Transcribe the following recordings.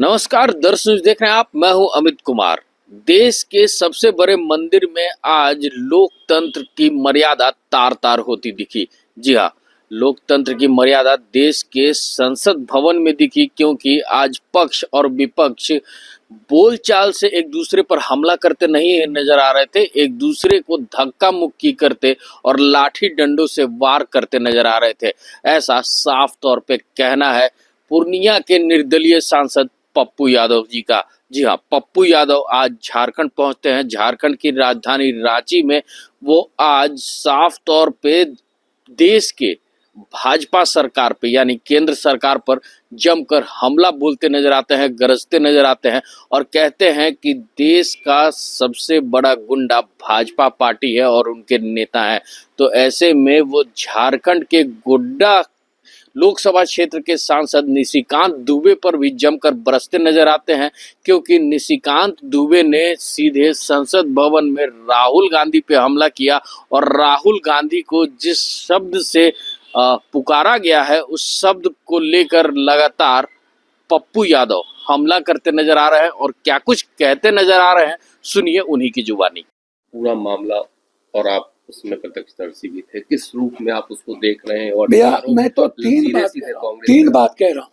नमस्कार दर्शक, देख रहे हैं आप। मैं हूं अमित कुमार। देश के सबसे बड़े मंदिर में आज लोकतंत्र की मर्यादा तार तार होती दिखी। जी हाँ, लोकतंत्र की मर्यादा देश के संसद भवन में दिखी, क्योंकि आज पक्ष और विपक्ष बोलचाल से एक दूसरे पर हमला करते नहीं नजर आ रहे थे, एक दूसरे को धक्का मुक्की करते और लाठी डंडों से वार करते नजर आ रहे थे। ऐसा साफ तौर पे कहना है पूर्णिया के निर्दलीय सांसद पप्पू यादव जी का। जी हाँ, पप्पू यादव आज झारखंड पहुंचते हैं। झारखंड की राजधानी रांची में वो आज साफ तौर पे देश के भाजपा सरकार पे यानी केंद्र सरकार पर जमकर हमला बोलते नजर आते हैं, गरजते नजर आते हैं और कहते हैं कि देश का सबसे बड़ा गुंडा भाजपा पार्टी है और उनके नेता हैं। तो ऐसे में वो झारखंड के गोड्डा लोकसभा क्षेत्र के सांसद निशिकांत दुबे पर भी जमकर बरसते नजर आते हैं, क्योंकि निशिकांत दुबे ने सीधे संसद भवन में राहुल गांधी पे हमला किया और राहुल गांधी को जिस शब्द से पुकारा गया है उस शब्द को लेकर लगातार पप्पू यादव हमला करते नजर आ रहे हैं और क्या कुछ कहते नजर आ रहे हैं, सुनिए उन्हीं की जुबानी। पूरा मामला और आप उसमें प्रत्यक्षदर्शी भी थे, किस रूप में आप उसको देख रहे हैं? और भैया मैं तो तीन बात कह रहा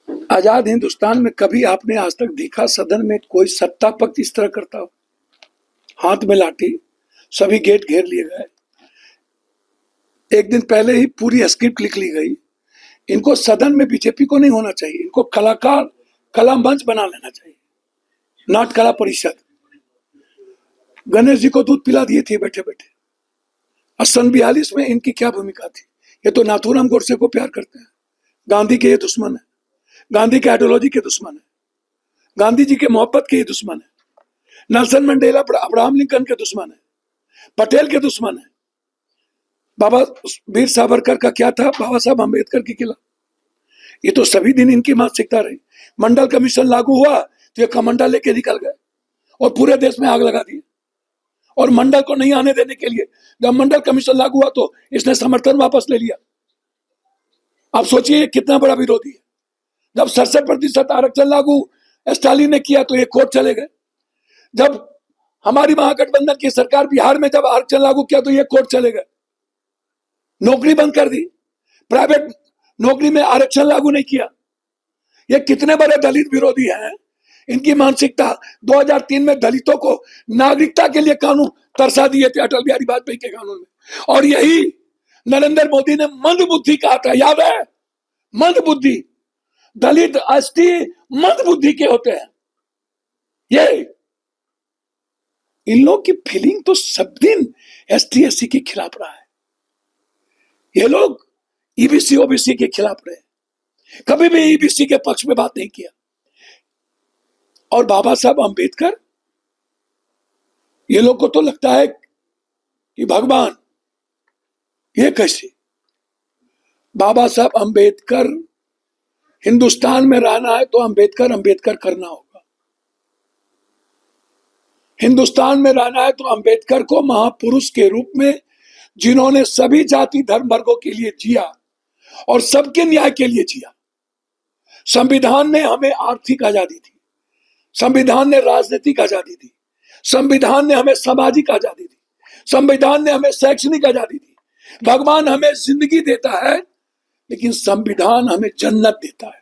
हूँ। आजाद हिंदुस्तान में कभी आपने आज तक देखा सदन में कोई सत्ता पक्ष इस तरह करता हो? हाथ में लाठी, सभी गेट घेर लिए गए, एक दिन पहले ही पूरी स्क्रिप्ट लिख ली गई। इनको सदन में बीजेपी को नहीं होना चाहिए, इनको कलाकार कला मंच बना लेना चाहिए, नाट कला परिषद। गणेश जी को दूध पिला दिए थे बैठे बैठे। और सन 42 में इनकी क्या भूमिका थी? ये तो नाथूराम गोडसे को प्यार करते हैं, गांधी के ये दुश्मन है, गांधी के आइडियोलॉजी के दुश्मन है, गांधी जी के मोहब्बत के ये दुश्मन है, नेल्सन मंडेला अब्राहम लिंकन के दुश्मन है, पटेल के दुश्मन है। बाबा वीर सावरकर का क्या था? बाबा साहब अम्बेडकर के खिलाफ। ये तो सभी दिन इनकी मानसिकता रही। मंडल कमीशन लागू हुआ तो ये कमंडल लेके निकल गए और पूरे देश में आग लगा दी। और मंडल को नहीं आने देने के लिए जब मंडल कमीशन लागू हुआ तो इसने समर्थन वापस ले लिया। आप सोचिए कितना बड़ा विरोधी है। जब 67% आरक्षण लागू स्टालिन ने किया तो ये कोर्ट चले गए। जब हमारी महागठबंधन की सरकार बिहार में जब आरक्षण लागू किया तो ये कोर्ट चले गए, नौकरी बंद कर दी, प्राइवेट नौकरी में आरक्षण लागू नहीं किया। ये कितने बड़े दलित विरोधी हैं। इनकी मानसिकता 2003 में दलितों को नागरिकता के लिए कानून तरसा दिए थे अटल बिहारी वाजपेयी के कानून में, और यही नरेंद्र मोदी ने मंद बुद्धि कहा था, याद है? मंद बुद्धि, दलित एसटी मंद बुद्धि के होते हैं। ये इन लोग की फीलिंग तो सब दिन एसटी एससी के खिलाफ रहा है। ये लोग ईबीसी ओबीसी के खिलाफ रहे, कभी भी ईबीसी के पक्ष में बात नहीं किया। और बाबा साहब अंबेडकर, ये लोग को तो लगता है कि भगवान, ये कैसे? बाबा साहब अंबेडकर, हिंदुस्तान में रहना है तो अंबेडकर अंबेडकर करना होगा। हिंदुस्तान में रहना है तो अंबेडकर को महापुरुष के रूप में, जिन्होंने सभी जाति धर्म वर्गों के लिए जिया और सबके न्याय के लिए जिया। संविधान ने हमें आर्थिक आजादी दी, संविधान ने राजनीतिक आजादी दी, संविधान ने हमें सामाजिक आजादी दी, संविधान ने हमें शैक्षणिक आजादी दी। भगवान हमें जिंदगी देता है लेकिन संविधान हमें जन्नत देता है।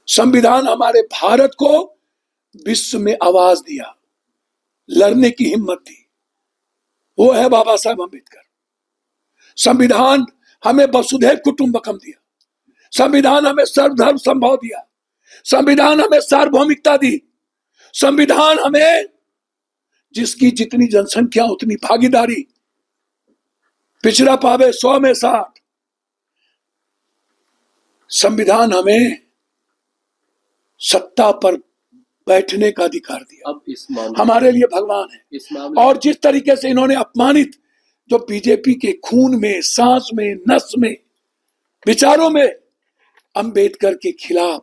संविधान हमारे भारत को विश्व में आवाज दिया, लड़ने की हिम्मत दी, वो है बाबा साहब अम्बेडकर। संविधान हमें वसुधैव कुटुंबकम दिया, संविधान हमें सर्वधर्म संभव दिया, संविधान हमें सार्वभौमिकता दी, संविधान हमें जिसकी जितनी जनसंख्या उतनी भागीदारी, पिछड़ा पावे 100 में 60। संविधान हमें सत्ता पर बैठने का अधिकार दिया। अब इस हमारे लिए भगवान है। और जिस तरीके से इन्होंने अपमानित, जो बीजेपी के खून में, सांस में, नस में, विचारों में अंबेडकर के खिलाफ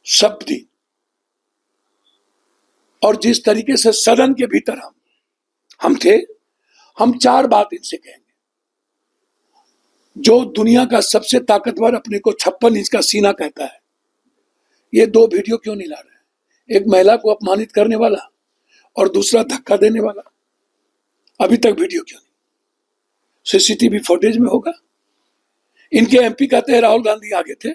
शब्द दी, और जिस तरीके से सदन के भीतर हम थे, हम 4 बात इनसे कहेंगे। जो दुनिया का सबसे ताकतवर अपने को 56 इंच का सीना कहता है, ये दो वीडियो क्यों नहीं ला रहे हैं? एक महिला को अपमानित करने वाला और दूसरा धक्का देने वाला, अभी तक वीडियो क्यों नहीं? सीसीटीवी फुटेज में होगा। इनके एमपी कहते हैं राहुल गांधी आगे थे।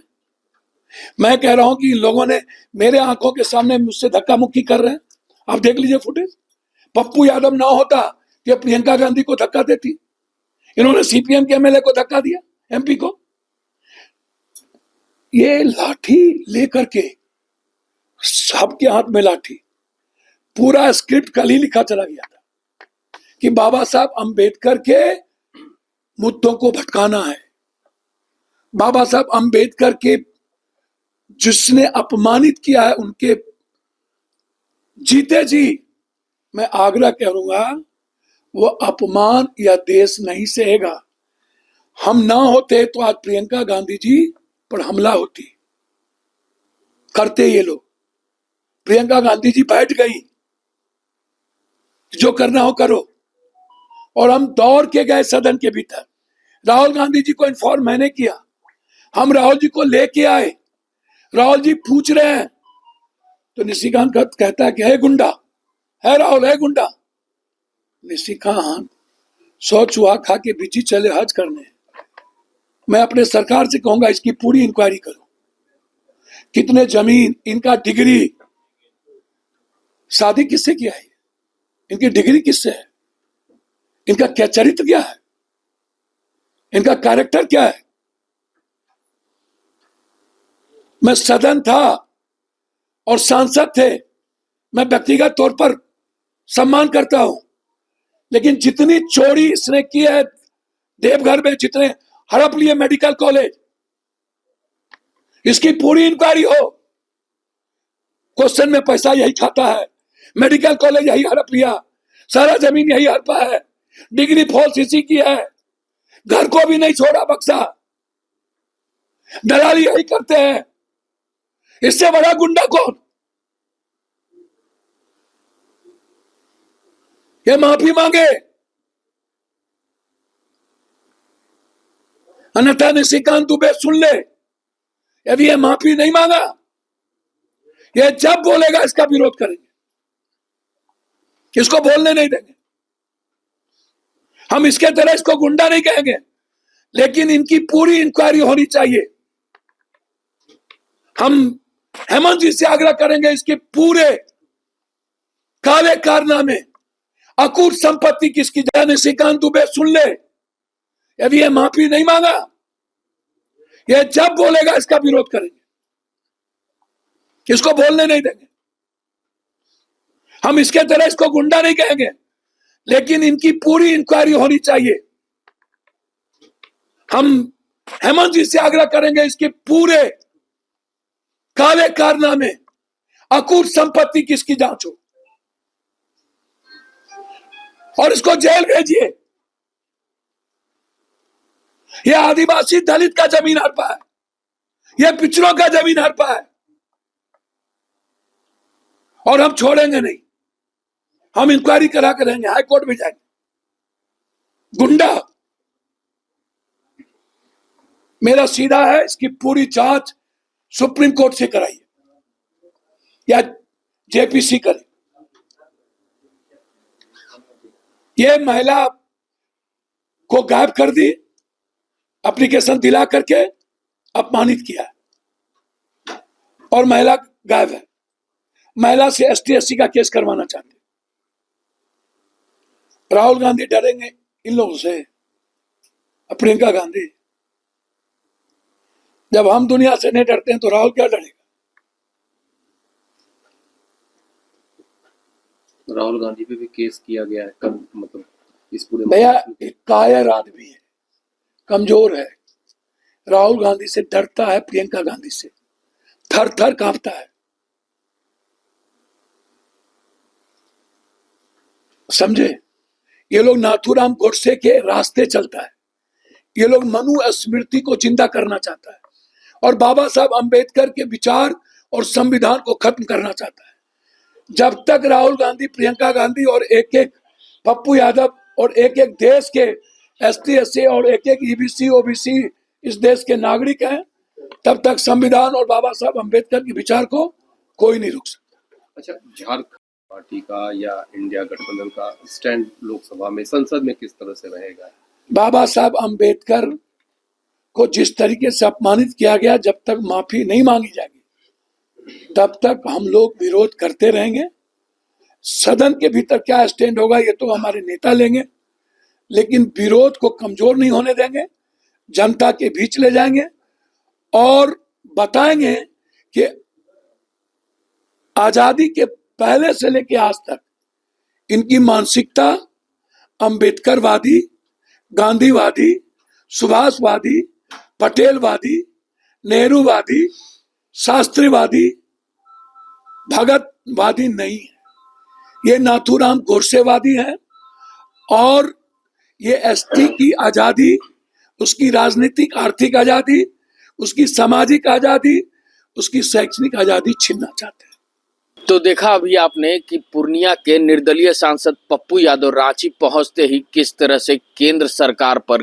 मैं कह रहा हूं कि इन लोगों ने मेरे आंखों के सामने मुझसे धक्का मुक्की कर रहे हैं। आप देख लीजिए फुटेज। पप्पू यादव ना होता कि प्रियंका गांधी को धक्का देती। इन्होंने सीपीएम के एमएलए को धक्का दिया, एमपी को। ये लाठी लेकर के, सबके हाथ में लाठी, पूरा स्क्रिप्ट कल ही लिखा चला गया था कि बाबा साहब अंबेडकर के मुद्दों को भटकाना है। बाबा साहब अंबेडकर के जिसने अपमानित किया है, उनके जीते जी मैं आग्रह करूंगा, वो अपमान या देश नहीं सहेगा। हम ना होते तो आज प्रियंका गांधी जी पर हमला होती। करते ये लोग। प्रियंका गांधी जी बैठ गई, जो करना हो करो, और हम दौड़ के गए सदन के भीतर। राहुल गांधी जी को इन्फॉर्म मैंने किया, हम राहुल जी को लेके आए। राहुल जी पूछ रहे हैं तो निशिकांत कहता है कि है गुंडा, है राहुल, है गुंडा। निशिकांत 100 चूहा खा के बिजी चले हज करने। मैं अपने सरकार से कहूंगा इसकी पूरी इंक्वायरी करो। कितने जमीन, इनका डिग्री, शादी किससे किया है, इनकी डिग्री किससे है, इनका क्या चरित्र क्या है, इनका कैरेक्टर क्या है। मैं सदन था और सांसद थे, मैं व्यक्तिगत तौर पर सम्मान करता हूं, लेकिन जितनी चोरी इसने की है देवघर में, जितने हड़प लिए मेडिकल कॉलेज, इसकी पूरी इंक्वायरी हो। क्वेश्चन में पैसा यही खाता है, मेडिकल कॉलेज यही हड़प लिया, सारा जमीन यही हड़पा है, डिग्री फॉल्स इसी की है, घर को भी नहीं छोड़ा बक्सा, दलाली यही करते हैं। इससे बड़ा गुंडा कौन? ये माफी मांगे, अन्यथा निशिकांत दुबे सुन ले, यदि ये माफी नहीं मांगा, ये जब बोलेगा इसका विरोध करेंगे, इसको बोलने नहीं देंगे। हम इसके तरह इसको गुंडा नहीं कहेंगे, लेकिन इनकी पूरी इंक्वायरी होनी चाहिए। हम हेमंत जी से आग्रह करेंगे, इसके पूरे काले कारनामे, अकूत संपत्ति किसकी जाए, निशिकांत दुबे सुन ले, यदि ये माफी नहीं मांगा, ये जब बोलेगा इसका विरोध करेंगे, इसको बोलने नहीं देंगे। हम इसके तरह इसको गुंडा नहीं कहेंगे, लेकिन इनकी पूरी इंक्वायरी होनी चाहिए। हम हेमंत जी से आग्रह करेंगे, इसके पूरे काले कारनामे, अकूत संपत्ति किसकी जांच हो और इसको जेल भेजिए। यह आदिवासी दलित का जमीन हड़पा है, यह पिछड़ों का जमीन हड़पा है, और हम छोड़ेंगे नहीं। हम इंक्वायरी करा कर रहेंगे, हाई कोर्ट भी जाएंगे। गुंडा मेरा सीधा है, इसकी पूरी जांच सुप्रीम कोर्ट से कराइए या जेपीसी करे। ये महिला को गायब कर दी, एप्लीकेशन दिला करके अपमानित किया, और महिला गायब है। महिला से एसटी एससी का केस करवाना चाहते। राहुल गांधी डरेंगे इन लोगों से, प्रियंका गांधी। जब हम दुनिया से नहीं डरते हैं तो राहुल क्या डरेगा? राहुल गांधी पे भी केस किया गया है, कब मतलब इस पूरे भैया एक कायर आदमी है, कमजोर है। राहुल गांधी से डरता है, प्रियंका गांधी से थर थर कांपता है। समझे? ये लोग नाथूराम गोडसे के रास्ते चलता है। ये लोग मनु स्मृति को जिंदा करना चाहता है और बाबा साहब अंबेडकर के विचार और संविधान को खत्म करना चाहता है। जब तक राहुल गांधी, प्रियंका गांधी और एक एक पप्पू यादव और एक एक देश के ST SC और एक एक EBC OBC इस देश के नागरिक हैं, तब तक संविधान और बाबा साहब अम्बेडकर के विचार को कोई नहीं रोक सकता। अच्छा, झारखंड पार्टी का या इंडिया गठबंधन का स्टैंड लोकसभा में, संसद में किस तरह से रहेगा? बाबा साहब अम्बेडकर को जिस तरीके से अपमानित किया गया, जब तक माफी नहीं मांगी जाएगी तब तक हम लोग विरोध करते रहेंगे। सदन के भीतर क्या स्टैंड होगा ये तो हमारे नेता लेंगे, लेकिन विरोध को कमजोर नहीं होने देंगे। जनता के बीच ले जाएंगे और बताएंगे कि आजादी के पहले से लेकर आज तक इनकी मानसिकता अंबेडकरवादी, गांधीवादी, सुभाषवादी, पटेलवादी, नेहरूवादी, शास्त्रीवादी, भगतवादी नहीं है। ये नाथूराम गोडसेवादी है और ये एसटी की आजादी, उसकी राजनीतिक आर्थिक आजादी, उसकी सामाजिक आजादी, उसकी शैक्षणिक आजादी छीनना चाहते हैं। तो देखा अभी आपने कि पूर्णिया के निर्दलीय सांसद पप्पू यादव रांची पहुंचते ही किस तरह से केंद्र सरकार पर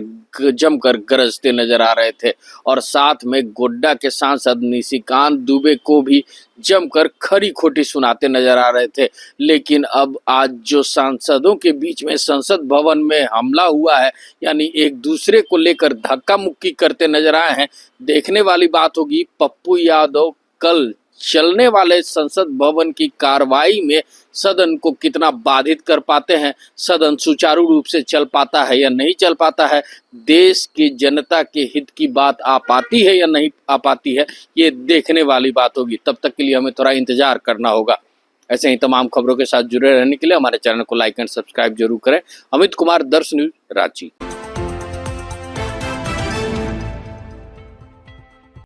जमकर गरजते नजर आ रहे थे और साथ में गोड्डा के सांसद निशिकांत दुबे को भी जमकर खरी खोटी सुनाते नजर आ रहे थे। लेकिन अब आज जो सांसदों के बीच में संसद भवन में हमला हुआ है, यानी एक दूसरे को लेकर धक्का मुक्की करते नजर आए हैं, देखने वाली बात होगी पप्पू यादव कल चलने वाले संसद भवन की कार्रवाई में सदन को कितना बाधित कर पाते हैं, सदन सुचारू रूप से चल पाता है या नहीं चल पाता है, देश की जनता के हित की बात आ पाती है या नहीं आ पाती है, ये देखने वाली बात होगी। तब तक के लिए हमें थोड़ा इंतजार करना होगा। ऐसे ही तमाम खबरों के साथ जुड़े रहने के लिए हमारे चैनल को लाइक एंड सब्सक्राइब जरूर करें। अमित कुमार, दर्श न्यूज, रांची।